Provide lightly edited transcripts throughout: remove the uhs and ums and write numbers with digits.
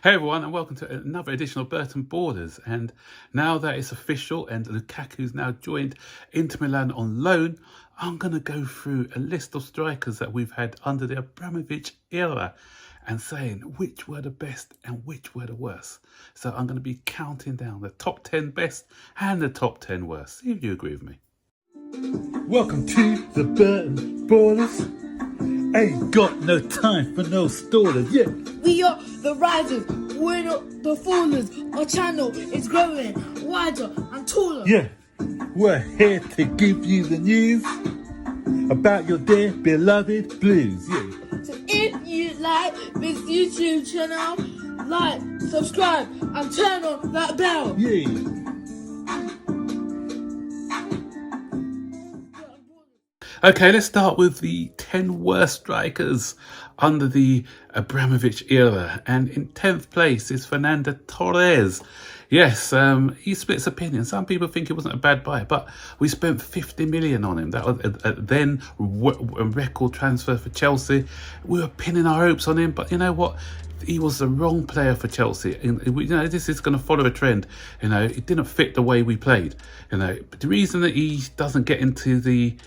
Hey everyone, and welcome to another edition of Burton Borders. And now that it's official and Lukaku's now joined Inter Milan on loan, I'm going to go through a list of strikers that we've had under the Abramovich era and saying which were the best and which were the worst. So I'm going to be counting down the top 10 best and the top 10 worst. See if you agree with me. Welcome to the Burton Borders. Ain't got no time for no stallers, yeah. We are the risers, we're not the fallers. Our channel is growing wider and taller. Yeah, we're here to give you the news about your dear beloved Blues, yeah. So if you like this YouTube channel, like, subscribe and turn on that bell. Yeah. Okay, let's start with the 10 worst strikers under the Abramovich era. And in 10th place is Fernando Torres. Yes, he splits opinion. Some people think it wasn't a bad buy, but we spent 50 million on him. That was then a record transfer for Chelsea. We were pinning our hopes on him, but you know what? He was the wrong player for Chelsea. This is going to follow a trend. It didn't fit the way we played. But the reason that he doesn't get into the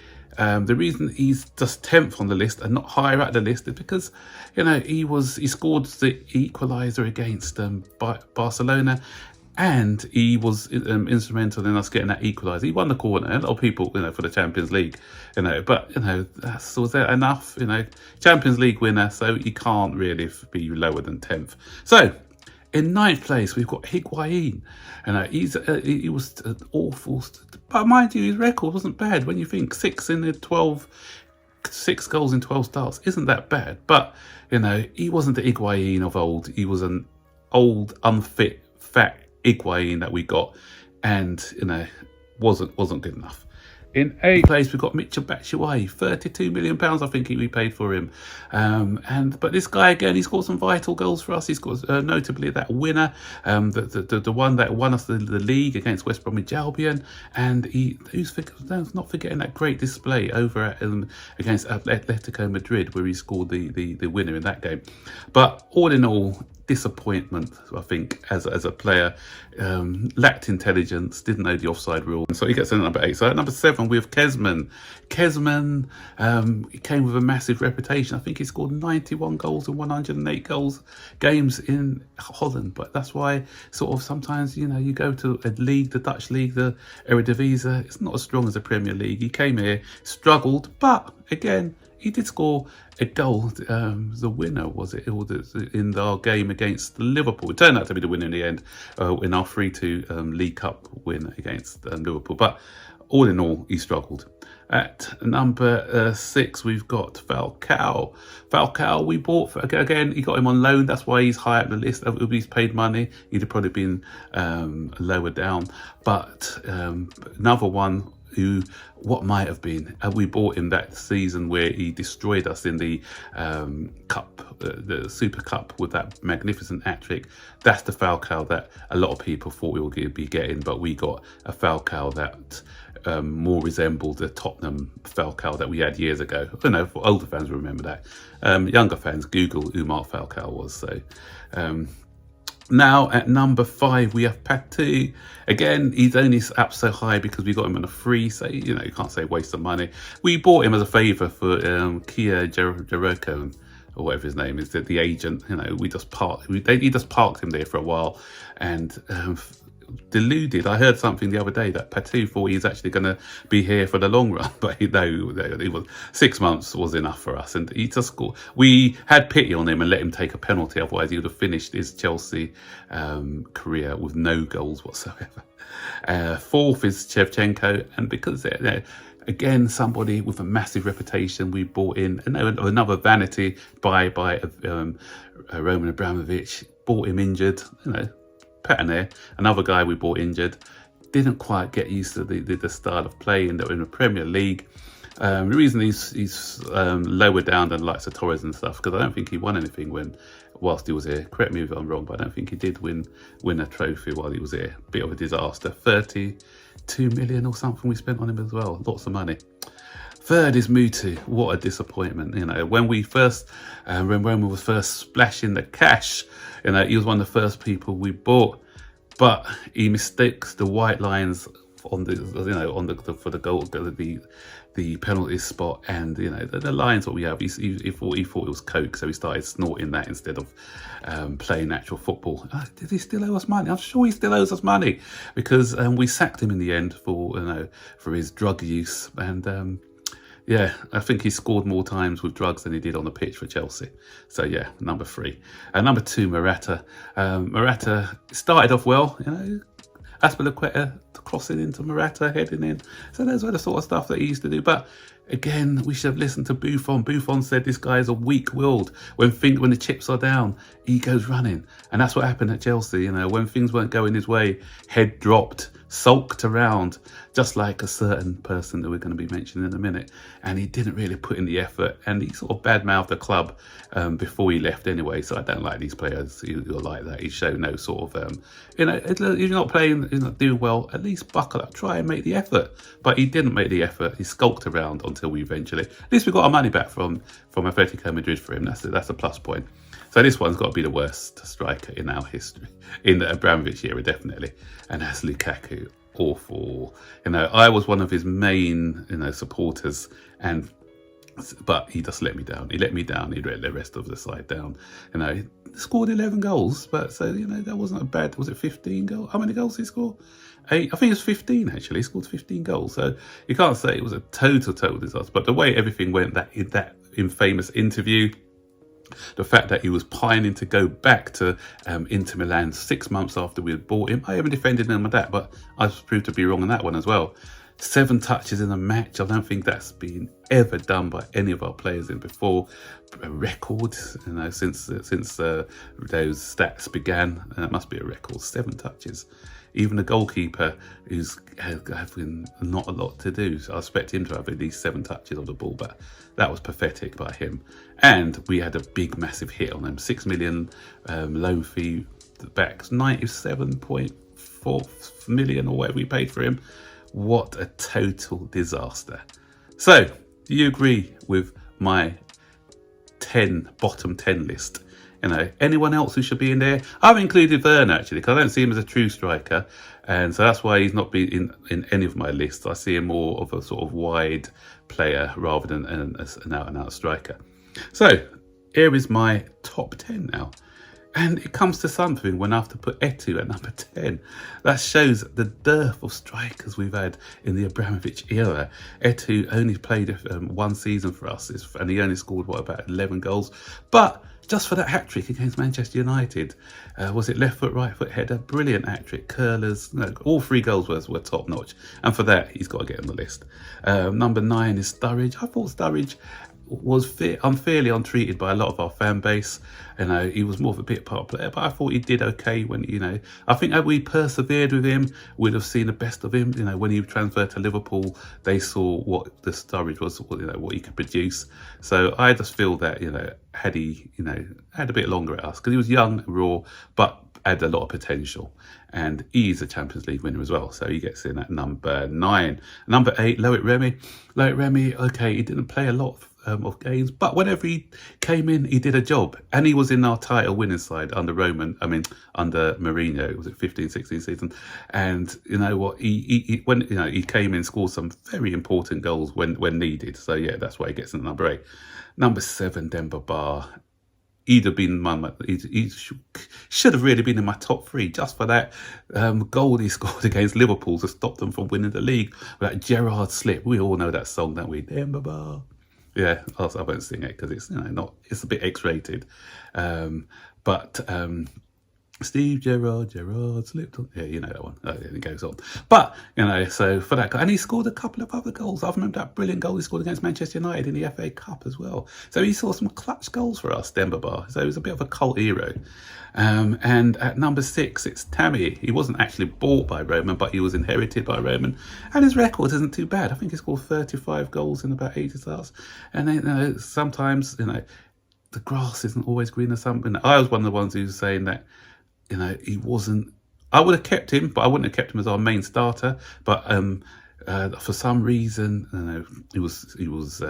reason he's just 10th on the list and not higher up the list is because, he scored the equaliser against Barcelona, and he was instrumental in us getting that equaliser. He won the corner. A lot of people, for the Champions League, but was that enough? Champions League winner, so he can't really be lower than 10th. So in 9th place, we've got Higuain. He was awful, but mind you, his record wasn't bad when you think 6 goals in 12 starts isn't that bad. But he wasn't the Higuain of old. He was an old, unfit, fat Higuain that we got, and wasn't good enough. In 8th place, we've got Michy Batshuayi, £32 million, I think we paid for him. But this guy, again, he scored some vital goals for us. He scored notably that winner, the one that won us the league against West Bromwich Albion. And who's not forgetting that great display over at, against Atletico Madrid, where he scored the winner in that game. But all in all, disappointment, I think, as a player. Lacked intelligence, didn't know the offside rule, so he gets in at number 8. So at number 7 we have Kezman. He came with a massive reputation. I think he scored 91 goals in 108 games in Holland, but that's why sort of sometimes you go to a league, the Dutch league, the Eredivisie, it's not as strong as the Premier League. He came here, struggled, but again, he did score a goal. The winner was it in our game against Liverpool. It turned out to be the winner in the end in our 3-2 League Cup win against Liverpool. But all in all, he struggled. At number 6, we've got Falcao. Falcao, we bought again. He got him on loan. That's why he's high up the list. If he's paid money, he'd have probably been lower down. But another one what might have been, we bought him that season where he destroyed us in the cup, the Super Cup, with that magnificent hat-trick. That's the Falcao that a lot of people thought we would be getting, but we got a Falcao that more resembled the Tottenham Falcao that we had years ago. I don't know, for older fans remember that. Younger fans, Google who Mark Falcao was. So now at number 5 we have Patu. Again, he's only up so high because we got him on a free, so you can't say waste of money. We bought him as a favour for Kia Jaroko, or whatever his name is, the agent. He just parked him there for a while, and deluded. I heard something the other day that Patu thought he's actually going to be here for the long run, but he was 6 months was enough for us, and he just scored. We had pity on him and let him take a penalty, otherwise he would have finished his Chelsea career with no goals whatsoever. 4th is Shevchenko, and because again, somebody with a massive reputation, we bought in another vanity by Roman Abramovich. Bought him injured, pattern there. Another guy we bought injured, didn't quite get used to the style of play in the Premier League. The reason he's lower down than likes of Torres and stuff, because I don't think he won anything whilst he was here. Correct me if I'm wrong, but I don't think he did win a trophy while he was here. Bit of a disaster. 32 million or something we spent on him as well. Lots of money. Third is Mutu. What a disappointment. You know, when we first, when we was first splashing the cash, you know, he was one of the first people we bought, but he mistakes the white lines on the, you know, on the for the goal, the penalty spot, and you know the lines what we have. He thought it was coke, so he started snorting that instead of playing actual football. Did he still owe us money? I'm sure he still owes us money, because we sacked him in the end for, you know, for his drug use, and yeah, I think he scored more times with drugs than he did on the pitch for Chelsea. So yeah, number 3. And number 2, Morata. Morata started off well, you know, Azpilicueta crossing into Morata, heading in. So those were the sort of stuff that he used to do. But again, we should have listened to Buffon. Buffon said this guy is a weak-willed. When the chips are down, he goes running. And that's what happened at Chelsea. You know, when things weren't going his way, head dropped, sulked around, just like a certain person that we're going to be mentioning in a minute. And he didn't really put in the effort, and he sort of badmouthed the club before he left anyway. So I don't like these players who are like that. He showed no sort of, you know, if you're not playing, you're not doing well, at least buckle up, try and make the effort. But he didn't make the effort. He skulked around until we eventually, at least we got our money back from Atletico Madrid for him. That's a plus point. So this one's got to be the worst striker in our history, in the Abramovich era, definitely. And that's Lukaku. Awful. You know, I was one of his main, you know, supporters, but he just let me down. He let me down. He let the rest of the side down. You know, he scored 11 goals, but so, you know, that wasn't a bad. Was it 15 goals? How many goals did he score? 8. I think it was 15 actually. He scored 15 goals. So you can't say it was a total disaster. But the way everything went, that infamous interview, the fact that he was pining to go back to Inter Milan 6 months after we had bought him. I haven't defended him on that, but I was proved to be wrong on that one as well. 7 touches in a match. I don't think that's been ever done by any of our players in before. A record, you know, since those stats began. That must be a record. 7 touches. Even the goalkeeper, who's having not a lot to do, so I expect him to have at least 7 touches of the ball, but that was pathetic by him. And we had a big, massive hit on him. 6 million loan fee back, 97.4 million or whatever we paid for him. What a total disaster. So, do you agree with my bottom 10 list? You know, anyone else who should be in there? I've included Werner actually, because I don't see him as a true striker, and so that's why he's not been in any of my lists. I see him more of a sort of wide player rather than an out-and-out striker. So here is my top 10 now, and it comes to something when I have to put Etu at number 10. That shows the dearth of strikers we've had in the Abramovich era. Etu only played 1 season for us, and he only scored about 11 goals, but just for that hat-trick against Manchester United. Was it left foot, right foot header? Brilliant hat-trick. Curlers. No, all 3 goals were top-notch. And for that, he's got to get on the list. Number 9 is Sturridge. I thought Sturridge was unfairly untreated by a lot of our fan base. You know, he was more of a bit part player, but I thought he did okay when, you know, I think had we persevered with him, we'd have seen the best of him. You know, when he transferred to Liverpool, they saw what the Sturridge was, you know, what he could produce. So I just feel that, you know, had he, you know, had a bit longer at us, because he was young, raw, but had a lot of potential. And he's a Champions League winner as well, so he gets in at number 9. Number 8, Loic Remy. Loic Remy, okay, he didn't play a lot of games, but whenever he came in, he did a job, and he was in our title winning side under under Mourinho. Was it 15-16 season? And you know what, he when you know he came in, scored some very important goals when needed. So yeah, that's why he gets in number 8. Number 7, Demba Ba. He'd have been he should have really been in my top 3 just for that goal he scored against Liverpool to stop them from winning the league. That Gerrard slip. We all know that song, don't we? Demba Ba. Yeah, I won't sing it because it's, you know, it's a bit X-rated. But Steve Gerrard slipped on. Yeah, you know that one. Oh, yeah, it goes on. But, you know, so for that guy, and he scored a couple of other goals. I remember that brilliant goal he scored against Manchester United in the FA Cup as well. So he saw some clutch goals for us, Demba Ba. So he was a bit of a cult hero. And at number 6, it's Tammy. He wasn't actually bought by Roman, but he was inherited by Roman. And his record isn't too bad. I think he scored 35 goals in about 80 starts. And then, you know, sometimes, you know, the grass isn't always greener. Something. I was one of the ones who was saying that, you know, he wasn't. I would have kept him, but I wouldn't have kept him as our main starter. But for some reason, he was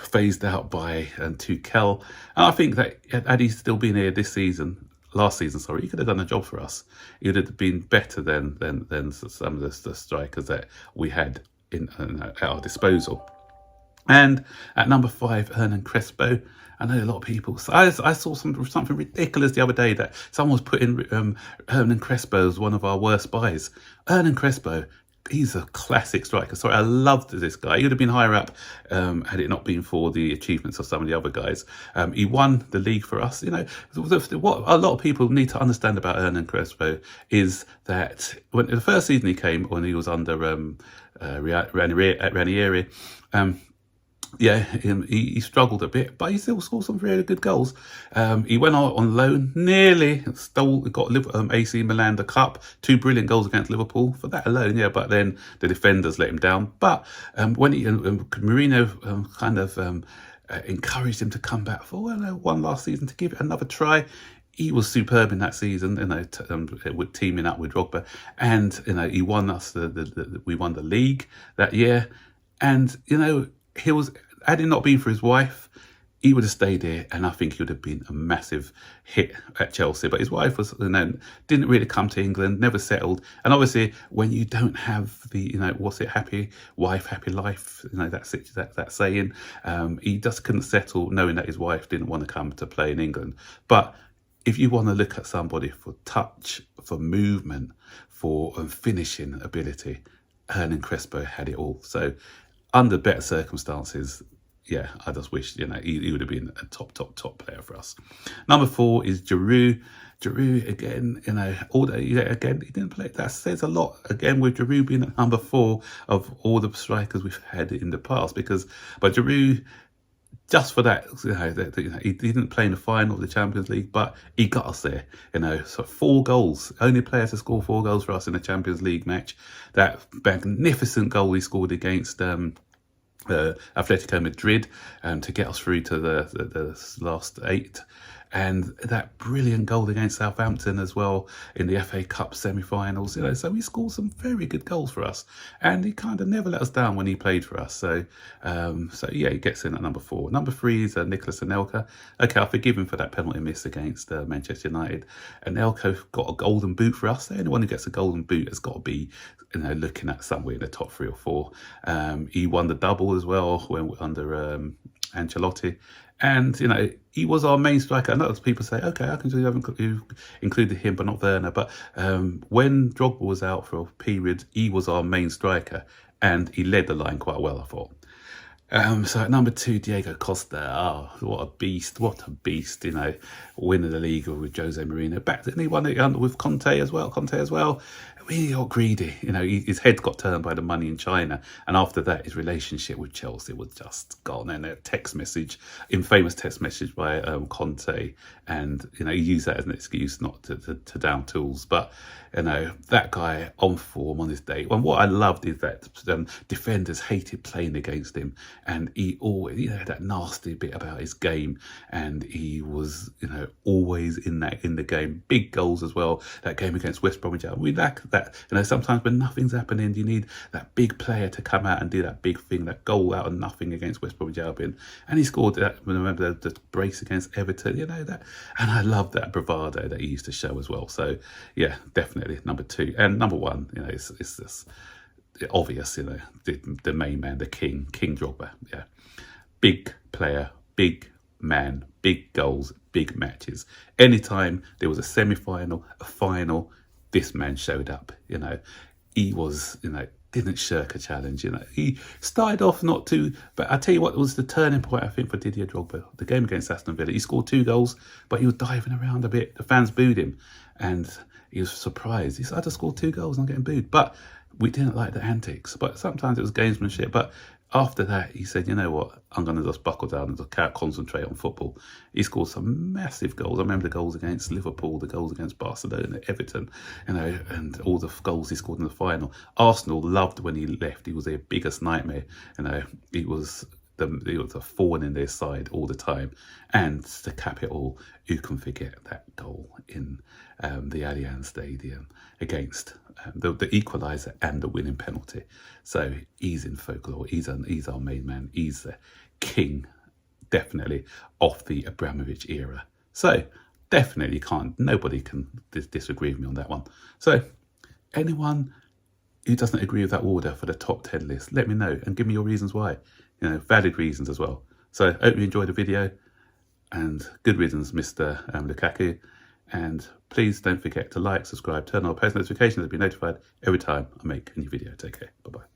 phased out by Tuchel. And I think that had he still been here last season, sorry, he could have done a job for us. He would have been better than some of the strikers that we had at our disposal. And at number 5, Hernan Crespo. I know a lot of people. I saw something ridiculous the other day that someone was putting Hernan Crespo as one of our worst buys. Hernan Crespo, he's a classic striker. Sorry, I loved this guy. He would have been higher up had it not been for the achievements of some of the other guys. He won the league for us. You know, what a lot of people need to understand about Hernan Crespo is that when the first season he came, when he was under Ranieri, he struggled a bit, but he still scored some really good goals. He went out on loan, nearly got AC Milan the cup. 2 brilliant goals against Liverpool for that alone, but then the defenders let him down. But when Mourinho encouraged him to come back for one last season to give it another try. He was superb in that season, with teaming up with Drogba, and he won us we won the league that year, and had it not been for his wife, he would have stayed here, and I think he would have been a massive hit at Chelsea. But his wife was, didn't really come to England, never settled. And obviously, when you don't have the, happy wife, happy life, that saying, he just couldn't settle, knowing that his wife didn't want to come to play in England. But if you want to look at somebody for touch, for movement, for finishing ability, Hernan Crespo had it all. So under better circumstances, I just wish, he would have been a top player for us. Number 4 is Giroud. Giroud, again, he didn't play. That says a lot, again, with Giroud being at number 4 of all the strikers we've had in the past. But Giroud, just for that, he didn't play in the final of the Champions League, but he got us there. So 4 goals, only player to score 4 goals for us in a Champions League match. That magnificent goal he scored against Atletico Madrid to get us through to the last 8. And that brilliant goal against Southampton as well in the FA Cup semi-finals. So he scored some very good goals for us, and he kind of never let us down when he played for us. So he gets in at number 4. Number 3 is Nicolas Anelka. Okay, I'll forgive him for that penalty miss against Manchester United. Anelka got a golden boot for us. Anyone who gets a golden boot has got to be, looking at somewhere in the top 3 or 4. He won the double as well when under Ancelotti. And, he was our main striker. I know people say, okay, how come you haven't included him but not Werner? But when Drogba was out for a period, he was our main striker, and he led the line quite well, I thought. So at number 2, Diego Costa. Oh, what a beast, winning the league with Jose Mourinho. Back then he won it with Conte as well. Really got greedy. His head got turned by the money in China. And after that, his relationship with Chelsea was just gone. And a infamous text message by Conte. And, he used that as an excuse not to down tools. But, that guy on form on his day. And what I loved is that defenders hated playing against him. And he always, had that nasty bit about his game. And he was, always in the game. Big goals as well. That game against West Bromwich. We lack that. Sometimes when nothing's happening, you need that big player to come out and do that big thing, that goal out of nothing against West Bromwich Albion. And he scored that, remember the brace against Everton, that. And I love that bravado that he used to show as well. So, definitely number 2. And number 1, it's just obvious, the main man, the King Drogba. Big player, big man, big goals, big matches. Anytime there was a semi-final, a final, this man showed up. He was, didn't shirk a challenge. He started off not too, but I tell you what was the turning point, I think, for Didier Drogba. The game against Aston Villa, he scored 2 goals, but he was diving around a bit. The fans booed him, and he was surprised. He said, "I just scored 2 goals, I'm getting booed." But we didn't like the antics. But sometimes it was gamesmanship. But after that, he said, "You know what? I'm going to just buckle down and just concentrate on football." He scored some massive goals. I remember the goals against Liverpool, the goals against Barcelona, Everton, and all the goals he scored in the final. Arsenal loved when he left. He was their biggest nightmare. He was a thorn in their side all the time. And to cap it all, who can forget that goal in the Allianz Stadium against the equaliser and the winning penalty. So he's in folklore. He's our main man. He's the king, definitely, of the Abramovich era. So definitely nobody can disagree with me on that one. So anyone who doesn't agree with that order for the top 10 list, let me know and give me your reasons why. Valid reasons as well. So hope you enjoyed the video, and good riddance, Mr. Lukaku. And please don't forget to like, subscribe, turn on post notifications to be notified every time I make a new video. Take care. Bye-bye.